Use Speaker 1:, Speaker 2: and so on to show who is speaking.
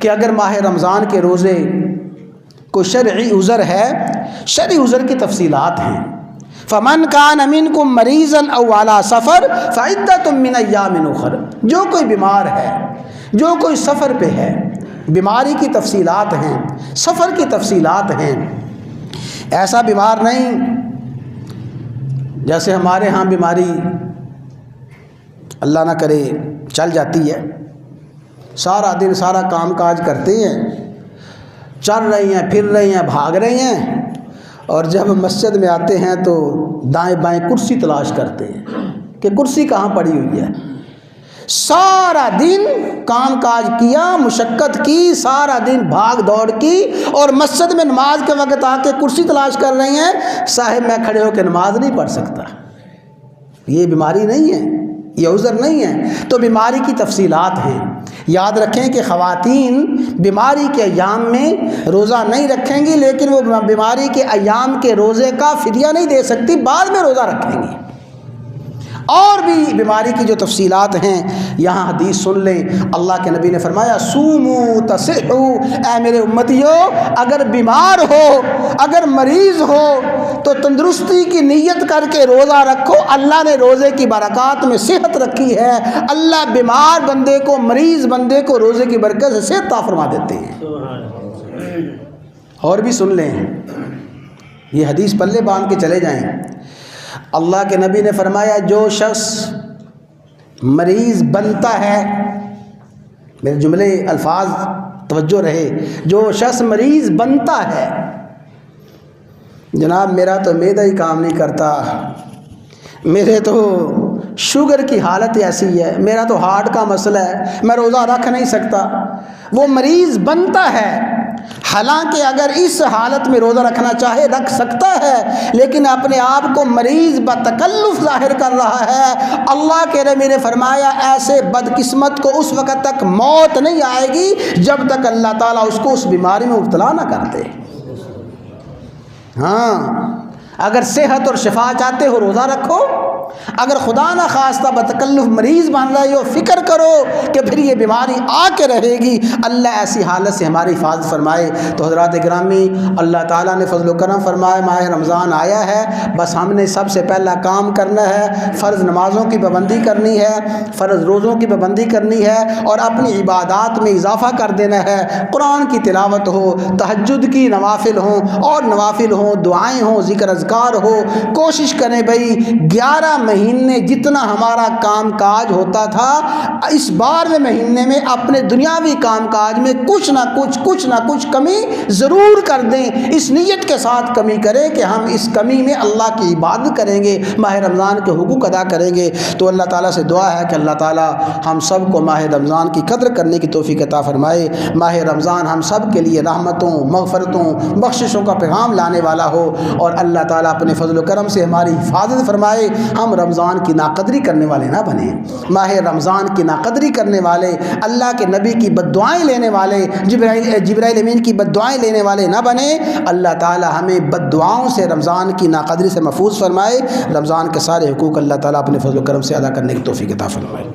Speaker 1: کہ اگر ماہ رمضان کے روزے کو شرعی عذر ہے، شرعی عذر کی تفصیلات ہیں۔ فمن کان منکم مریضا او علی سفر فعدۃ من ایام اخر، جو کوئی بیمار ہے، جو کوئی سفر پہ ہے، بیماری کی تفصیلات ہیں، سفر کی تفصیلات ہیں۔ ایسا بیمار نہیں جیسے ہمارے ہاں بیماری اللہ نہ کرے چل جاتی ہے، سارا دن سارا کام کاج کرتے ہیں، چل رہی ہیں، پھر رہی ہیں، بھاگ رہی ہیں، اور جب مسجد میں آتے ہیں تو دائیں بائیں کرسی تلاش کرتے ہیں کہ کرسی کہاں پڑی ہوئی ہے۔ سارا دن کام کاج کیا، مشقت کی، سارا دن بھاگ دوڑ کی، اور مسجد میں نماز کے وقت آ کے کرسی تلاش کر رہی ہیں، صاحب میں کھڑے ہو کے نماز نہیں پڑھ سکتا۔ یہ بیماری نہیں ہے، یہ عذر نہیں ہے۔ تو بیماری کی تفصیلات ہیں۔ یاد رکھیں کہ خواتین بیماری کے ایام میں روزہ نہیں رکھیں گی، لیکن وہ بیماری کے ایام کے روزے کا فدیہ نہیں دے سکتی، بعد میں روزہ رکھیں گی۔ اور بھی بیماری کی جو تفصیلات ہیں یہاں حدیث سن لیں۔ اللہ کے نبی نے فرمایا سومو تصحو، اے میرے امتیو، اگر بیمار ہو، اگر مریض ہو تو تندرستی کی نیت کر کے روزہ رکھو۔ اللہ نے روزے کی برکات میں صحت رکھی ہے، اللہ بیمار بندے کو، مریض بندے کو روزے کی برکت سے صحت عطا فرما دیتے ہیں۔ اور بھی سن لیں، یہ حدیث پلے باندھ کے چلے جائیں۔ اللہ کے نبی نے فرمایا جو شخص مریض بنتا ہے، میرے جملے الفاظ توجہ رہے، جو شخص مریض بنتا ہے، جناب میرا تو معدہ ہی کام نہیں کرتا، میرے تو شوگر کی حالت ایسی ہے، میرا تو ہارٹ کا مسئلہ ہے، میں روزہ رکھ نہیں سکتا، وہ مریض بنتا ہے۔ حالانکہ اگر اس حالت میں روزہ رکھنا چاہے رکھ سکتا ہے، لیکن اپنے آپ کو مریض بتکلف ظاہر کر رہا ہے۔ اللہ کے نبی نے فرمایا ایسے بدقسمت کو اس وقت تک موت نہیں آئے گی جب تک اللہ تعالیٰ اس کو اس بیماری میں مبتلا نہ کر دے۔ ہاں، اگر صحت اور شفا چاہتے ہو روزہ رکھو، اگر خدا نہ خواستہ بتکلف مریض بن رہے ہو فکر کرو کہ پھر یہ بیماری آ کے رہے گی، اللہ ایسی حالت سے ہماری حفاظت فرمائے۔ تو حضرات گرامی، اللہ تعالیٰ نے فضل و کرم فرمائے، ماہ رمضان آیا ہے، بس ہم نے سب سے پہلا کام کرنا ہے، فرض نمازوں کی پابندی کرنی ہے، فرض روزوں کی پابندی کرنی ہے، اور اپنی عبادات میں اضافہ کر دینا ہے۔ قرآن کی تلاوت ہو، تہجد کی نوافل ہوں، اور نوافل ہوں، دعائیں ہوں، ذکر اذکار ہو۔ کوشش کریں بھائی 11 مہینے جتنا ہمارا کام کاج ہوتا تھا، اس بار میں مہینے میں اپنے دنیاوی کام کاج میں کچھ نہ کچھ کمی ضرور کر دیں۔ اس نیت کے ساتھ کمی کریں کہ ہم اس کمی میں اللہ کی عبادت کریں گے، ماہ رمضان کے حقوق ادا کریں گے۔ تو اللہ تعالیٰ سے دعا ہے کہ اللہ تعالیٰ ہم سب کو ماہ رمضان کی قدر کرنے کی توفیق عطا فرمائے۔ ماہ رمضان ہم سب کے لیے رحمتوں، مغفرتوں، بخششوں کا پیغام لانے والا ہو، اور اللہ تعالیٰ اپنے فضل و کرم سے ہماری حفاظت فرمائے۔ ہم رمضان کی ناقدری کرنے والے نہ بنیں، ماہ رمضان کی ناقدری کرنے والے، اللہ کے نبی کی بددعائیں لینے والے، جبرائیل امین کی بددعائیں لینے والے نہ بنیں۔ اللہ تعالی ہمیں بددعاؤں سے، رمضان کی ناقدری سے محفوظ فرمائے۔ رمضان کے سارے حقوق اللہ تعالیٰ اپنے فضل و کرم سے ادا کرنے کی توفیق عطا فرمائے۔